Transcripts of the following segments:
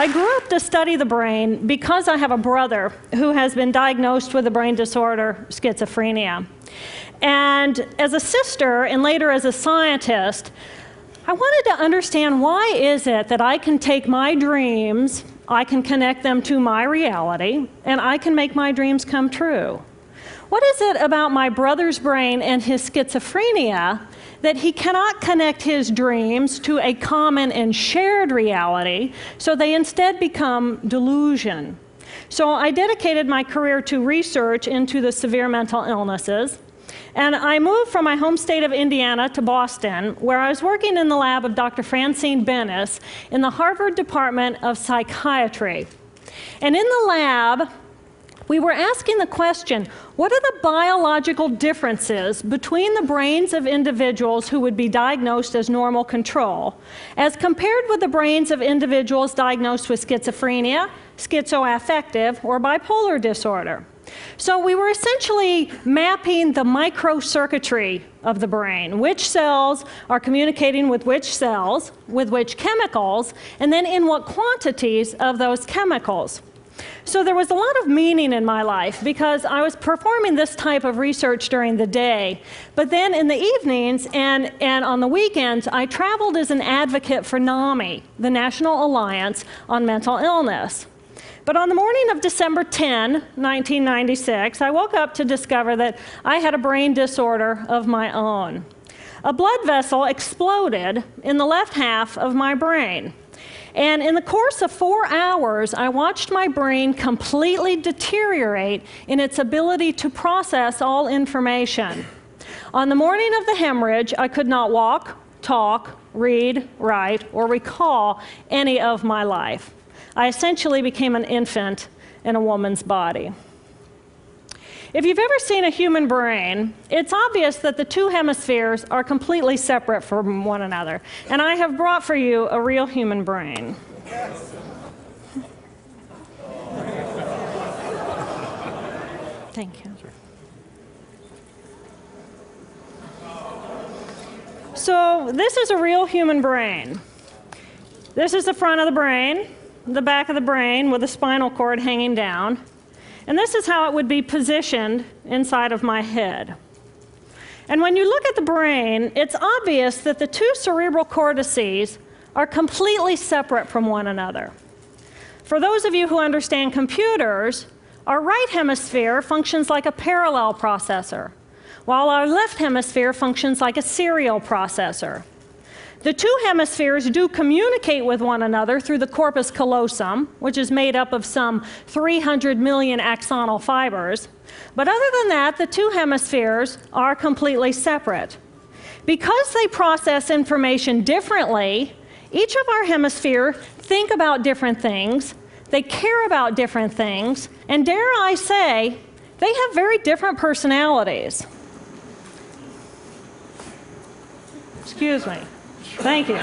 I grew up to study the brain because I have a brother who has been diagnosed with a brain disorder, schizophrenia. And as a sister, and later as a scientist, I wanted to understand why is it that I can take my dreams, I can connect them to my reality, and I can make my dreams come true. What is it about my brother's brain and his schizophrenia that he cannot connect his dreams to a common and shared reality, so they instead become delusion? So I dedicated my career to research into the severe mental illnesses, and I moved from my home state of Indiana to Boston, where I was working in the lab of Dr. Francine Bennis in the Harvard Department of Psychiatry. And in the lab, we were asking the question, what are the biological differences between the brains of individuals who would be diagnosed as normal control, as compared with the brains of individuals diagnosed with schizophrenia, schizoaffective, or bipolar disorder? So we were essentially mapping the microcircuitry of the brain, which cells are communicating with which cells, with which chemicals, and then in what quantities of those chemicals. So there was a lot of meaning in my life because I was performing this type of research during the day. But then in the evenings and on the weekends, I traveled as an advocate for NAMI, the National Alliance on Mental Illness. But on the morning of December 10, 1996, I woke up to discover that I had a brain disorder of my own. A blood vessel exploded in the left half of my brain. And in the course of 4 hours, I watched my brain completely deteriorate in its ability to process all information. On the morning of the hemorrhage, I could not walk, talk, read, write, or recall any of my life. I essentially became an infant in a woman's body. If you've ever seen a human brain, it's obvious that the two hemispheres are completely separate from one another. And I have brought for you a real human brain. Yes. Thank you. So this is a real human brain. This is the front of the brain, the back of the brain with the spinal cord hanging down. And this is how it would be positioned inside of my head. And when you look at the brain, it's obvious that the two cerebral cortices are completely separate from one another. For those of you who understand computers, our right hemisphere functions like a parallel processor, while our left hemisphere functions like a serial processor. The two hemispheres do communicate with one another through the corpus callosum, which is made up of some 300 million axonal fibers. But other than that, the two hemispheres are completely separate. Because they process information differently, each of our hemispheres think about different things, they care about different things, and dare I say, they have very different personalities. Excuse me. Thank you.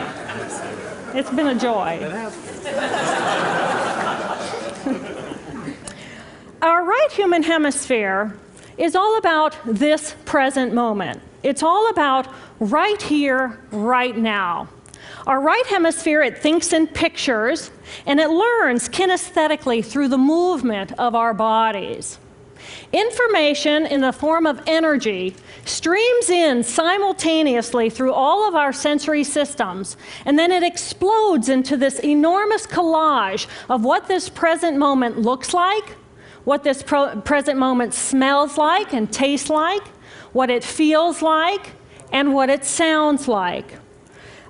It's been a joy. Our right human hemisphere is all about this present moment. It's all about right here, right now. Our right hemisphere, it thinks in pictures, and it learns kinesthetically through the movement of our bodies. Information in the form of energy streams in simultaneously through all of our sensory systems, and then it explodes into this enormous collage of what this present moment looks like, what this present moment smells like and tastes like, what it feels like, and what it sounds like.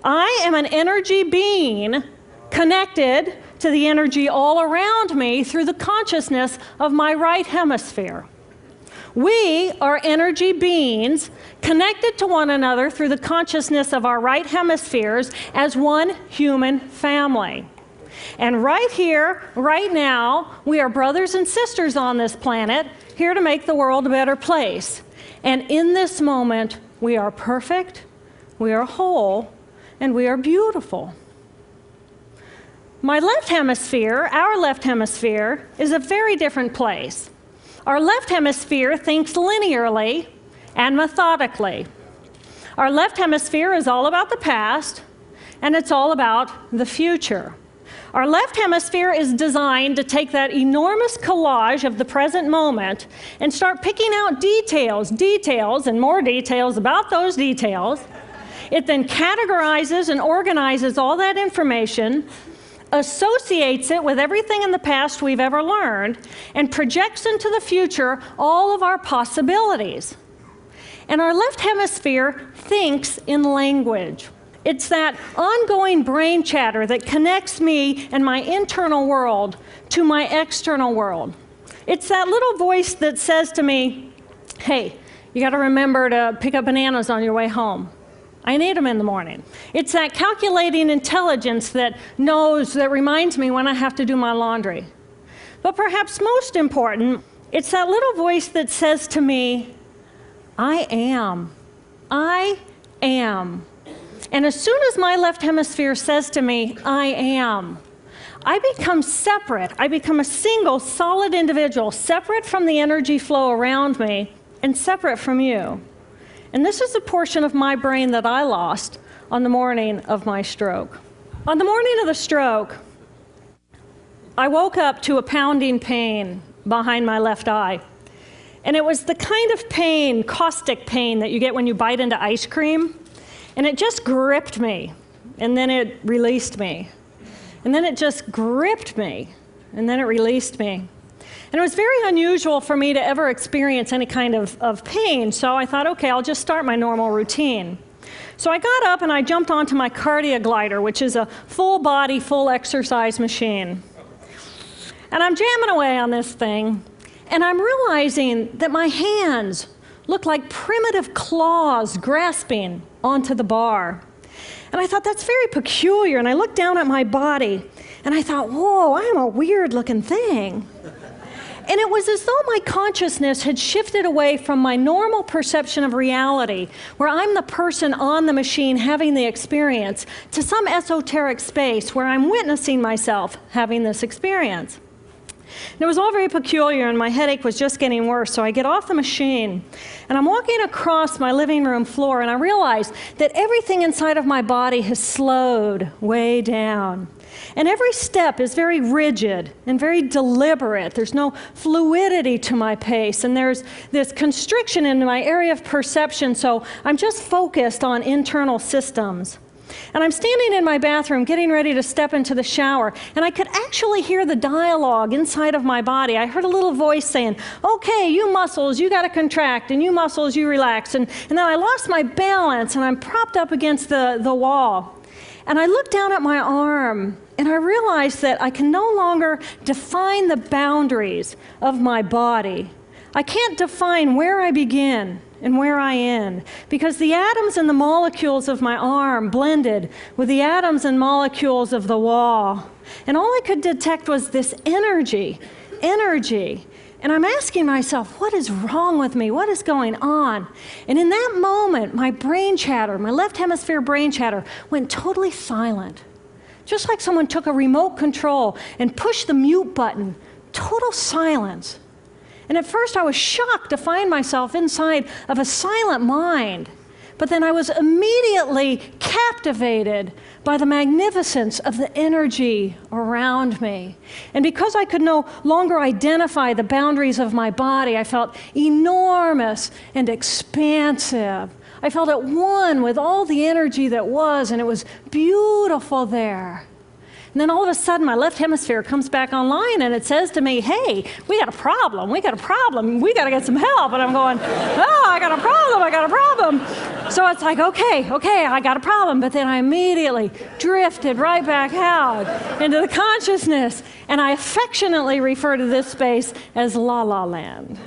I am an energy being connected to the energy all around me through the consciousness of my right hemisphere. We are energy beings connected to one another through the consciousness of our right hemispheres as one human family. And right here, right now, we are brothers and sisters on this planet, here to make the world a better place. And in this moment, we are perfect, we are whole, and we are beautiful. My left hemisphere, our left hemisphere, is a very different place. Our left hemisphere thinks linearly and methodically. Our left hemisphere is all about the past, and it's all about the future. Our left hemisphere is designed to take that enormous collage of the present moment and start picking out details, and more details about those details. It then categorizes and organizes all that information, associates it with everything in the past we've ever learned, and projects into the future all of our possibilities. And our left hemisphere thinks in language. It's that ongoing brain chatter that connects me and my internal world to my external world. It's that little voice that says to me, hey, you got to remember to pick up bananas on your way home. I need them in the morning. It's that calculating intelligence that reminds me when I have to do my laundry. But perhaps most important, it's that little voice that says to me, I am. I am. And as soon as my left hemisphere says to me, I am, I become separate. I become a single, solid individual, separate from the energy flow around me and separate from you. And this is a portion of my brain that I lost on the morning of my stroke. On the morning of the stroke, I woke up to a pounding pain behind my left eye. And it was the kind of pain, caustic pain, that you get when you bite into ice cream. And it just gripped me, and then it released me. And then it just gripped me, and then it released me. And it was very unusual for me to ever experience any kind of pain, so I thought, okay, I'll just start my normal routine. So I got up and I jumped onto my cardio glider, which is a full body, full exercise machine. And I'm jamming away on this thing, and I'm realizing that my hands look like primitive claws grasping onto the bar. And I thought, that's very peculiar. And I looked down at my body, and I thought, whoa, I am a weird-looking thing. And it was as though my consciousness had shifted away from my normal perception of reality, where I'm the person on the machine having the experience, to some esoteric space where I'm witnessing myself having this experience. And it was all very peculiar, and my headache was just getting worse, so I get off the machine, and I'm walking across my living room floor, and I realize that everything inside of my body has slowed way down. And every step is very rigid and very deliberate. There's no fluidity to my pace, and there's this constriction in my area of perception, so I'm just focused on internal systems. And I'm standing in my bathroom getting ready to step into the shower, and I could actually hear the dialogue inside of my body. I heard a little voice saying, okay, you muscles, you got to contract, and you muscles, you relax. And then I lost my balance, and I'm propped up against the wall. And I looked down at my arm, and I realized that I can no longer define the boundaries of my body. I can't define where I begin and where I end, because the atoms and the molecules of my arm blended with the atoms and molecules of the wall. And all I could detect was this energy. And I'm asking myself, what is wrong with me? What is going on? And in that moment, my brain chatter, my left hemisphere brain chatter, went totally silent. Just like someone took a remote control and pushed the mute button. Total silence. And at first I was shocked to find myself inside of a silent mind. But then I was immediately captivated by the magnificence of the energy around me. And because I could no longer identify the boundaries of my body, I felt enormous and expansive. I felt at one with all the energy that was, and it was beautiful there. And then all of a sudden, my left hemisphere comes back online, and it says to me, hey, we got a problem, we got to get some help. And I'm going, oh, I got a problem. So it's like, okay, I got a problem. But then I immediately drifted right back out into the consciousness, and I affectionately refer to this space as La La Land.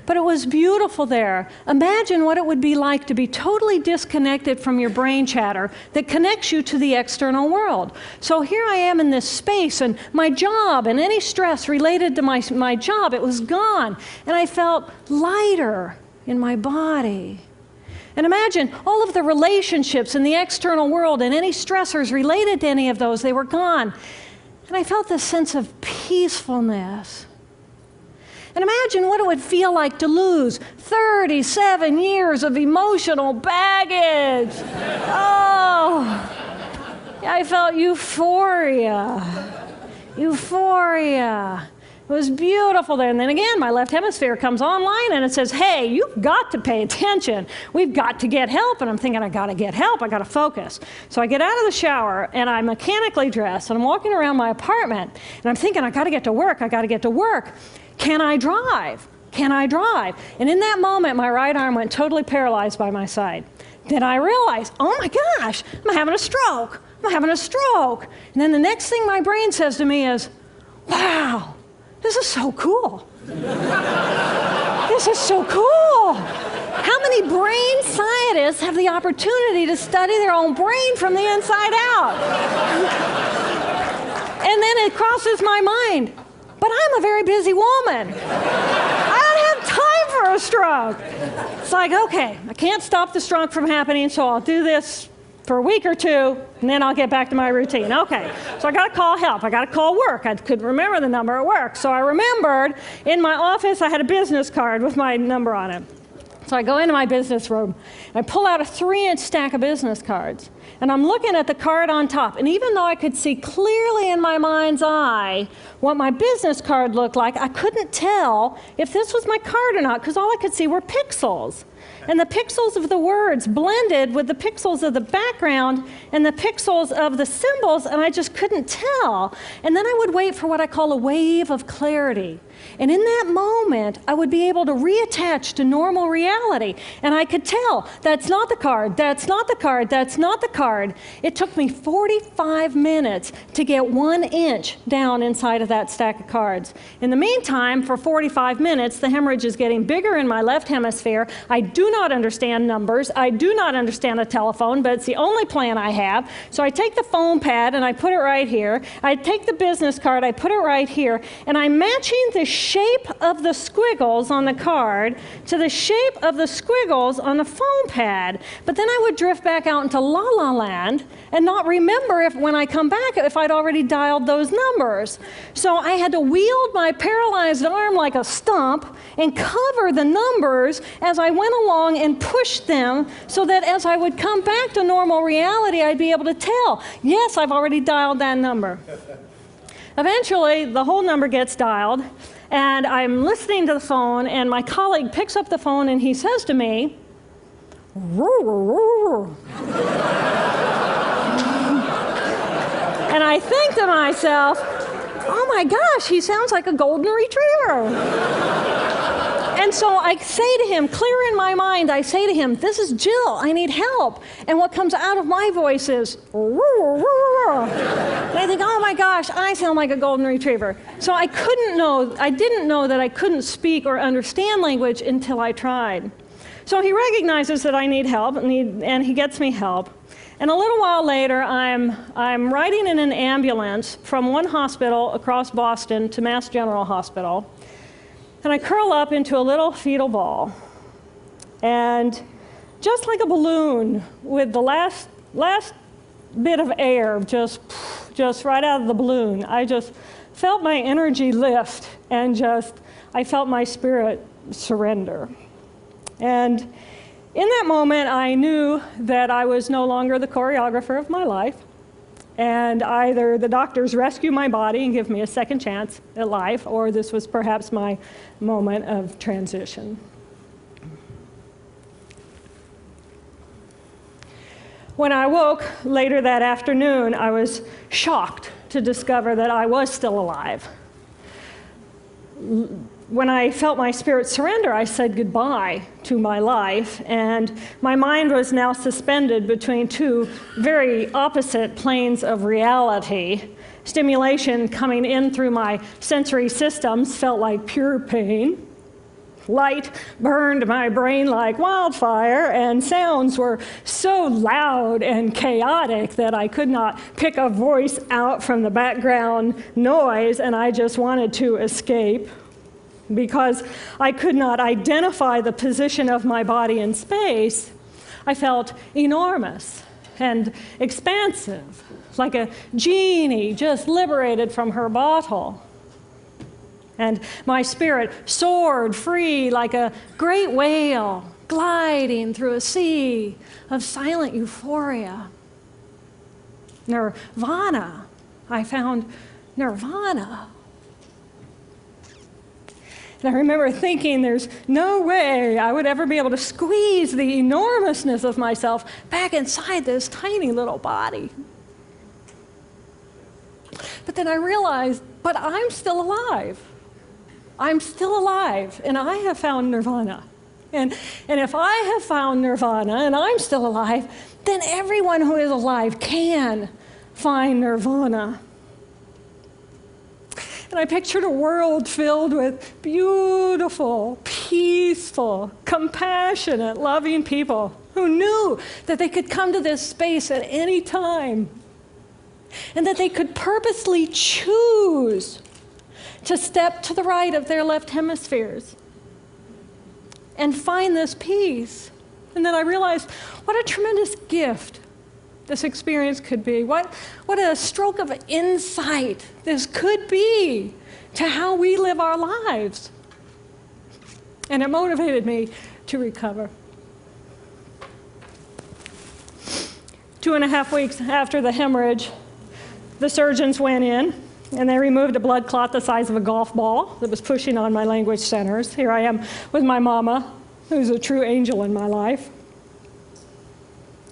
But it was beautiful there. Imagine what it would be like to be totally disconnected from your brain chatter that connects you to the external world. So here I am in this space, and my job and any stress related to my job, it was gone. And I felt lighter in my body. And imagine all of the relationships in the external world and any stressors related to any of those, they were gone. And I felt this sense of peacefulness. And imagine what it would feel like to lose 37 years of emotional baggage. Oh, I felt euphoria. Euphoria. It was beautiful there. And then again, my left hemisphere comes online and it says, hey, you've got to pay attention. We've got to get help. And I'm thinking, I got to get help. I got to focus. So I get out of the shower and I'm mechanically dressed and I'm walking around my apartment and I'm thinking, I got to get to work. I got to get to work. Can I drive? Can I drive? And in that moment, my right arm went totally paralyzed by my side. Then I realized, oh my gosh, I'm having a stroke. I'm having a stroke. And then the next thing my brain says to me is, wow, this is so cool. This is so cool. How many brain scientists have the opportunity to study their own brain from the inside out? And then it crosses my mind, but I'm a very busy woman. I don't have time for a stroke. It's like, okay, I can't stop the stroke from happening, so I'll do this for a week or two, and then I'll get back to my routine. Okay, so I got to call help. I got to call work. I couldn't remember the number at work. So I remembered in my office I had a business card with my number on it. So I go into my business room. I pull out a 3-inch stack of business cards. And I'm looking at the card on top. And even though I could see clearly in my mind's eye what my business card looked like, I couldn't tell if this was my card or not, because all I could see were pixels. And the pixels of the words blended with the pixels of the background and the pixels of the symbols, and I just couldn't tell. And then I would wait for what I call a wave of clarity. And in that moment, I would be able to reattach to normal reality. And I could tell, that's not the card, that's not the card, that's not the card. It took me 45 minutes to get 1 inch down inside of that stack of cards. In the meantime, for 45 minutes, the hemorrhage is getting bigger in my left hemisphere. I do not understand numbers. I do not understand a telephone, but it's the only plan I have. So I take the foam pad and I put it right here. I take the business card, I put it right here, and I'm matching the shape of the squiggles on the card to the shape of the squiggles on the foam pad. But then I would drift back out into la la land and not remember if when I come back if I'd already dialed those numbers. So I had to wield my paralyzed arm like a stump and cover the numbers as I went along and push them so that as I would come back to normal reality, I'd be able to tell, yes, I've already dialed that number. Eventually, the whole number gets dialed, and I'm listening to the phone, and my colleague picks up the phone, and he says to me, and I think to myself, oh my gosh, he sounds like a golden retriever. And so I say to him, clear in my mind, I say to him, this is Jill, I need help. And what comes out of my voice is, and I think, oh my gosh, I sound like a golden retriever. So I didn't know that I couldn't speak or understand language until I tried. So he recognizes that I need help, and he gets me help. And a little while later, I'm riding in an ambulance from one hospital across Boston to Mass General Hospital. And I curl up into a little fetal ball. And just like a balloon with the last bit of air just right out of the balloon, I just felt my energy lift and I felt my spirit surrender. And in that moment, I knew that I was no longer the choreographer of my life. And either the doctors rescue my body and give me a second chance at life, or this was perhaps my moment of transition. When I woke later that afternoon, I was shocked to discover that I was still alive. When I felt my spirit surrender, I said goodbye to my life, and my mind was now suspended between two very opposite planes of reality. Stimulation coming in through my sensory systems felt like pure pain. Light burned my brain like wildfire, and sounds were so loud and chaotic that I could not pick a voice out from the background noise, and I just wanted to escape. Because I could not identify the position of my body in space, I felt enormous and expansive, like a genie just liberated from her bottle. And my spirit soared free like a great whale gliding through a sea of silent euphoria. nirvana. I found nirvana. And I remember thinking there's no way I would ever be able to squeeze the enormousness of myself back inside this tiny little body. But then I realized, but I'm still alive. I'm still alive, and I have found nirvana. And if I have found nirvana and I'm still alive, then everyone who is alive can find nirvana. And I pictured a world filled with beautiful, peaceful, compassionate, loving people who knew that they could come to this space at any time and that they could purposely choose to step to the right of their left hemispheres and find this peace. And then I realized what a tremendous gift this experience could be. What a stroke of insight this could be to how we live our lives. And it motivated me to recover. 2.5 weeks after the hemorrhage, the surgeons went in and they removed a blood clot the size of a golf ball that was pushing on my language centers. Here I am with my mama, who's a true angel in my life.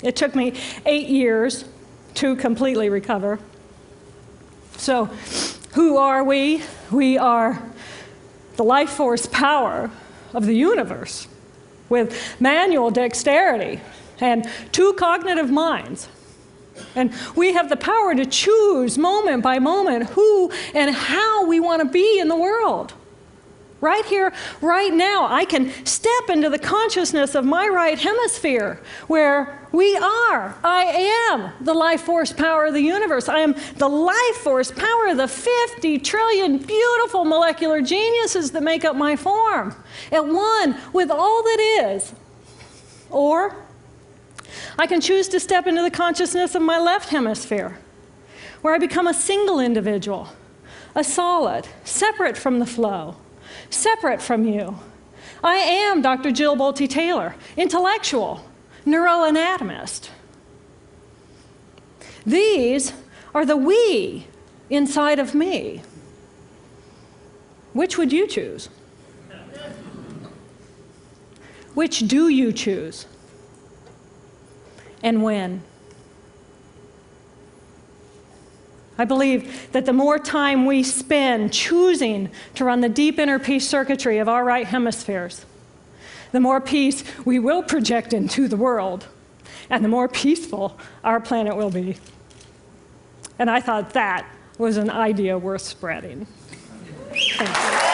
It took me 8 years to completely recover. So, who are we? We are the life force power of the universe with manual dexterity and 2 cognitive minds. And we have the power to choose moment by moment who and how we want to be in the world. Right here, right now, I can step into the consciousness of my right hemisphere where I am the life force power of the universe. I am the life force power of the 50 trillion beautiful molecular geniuses that make up my form, at one with all that is. Or I can choose to step into the consciousness of my left hemisphere, where I become a single individual, a solid, separate from the flow, separate from you. I am Dr. Jill Bolte Taylor, intellectual, neuroanatomist. These are the we inside of me. Which would you choose? Which do you choose? And when? I believe that the more time we spend choosing to run the deep inner peace circuitry of our right hemispheres, the more peace we will project into the world, and the more peaceful our planet will be. And I thought that was an idea worth spreading. Thank you.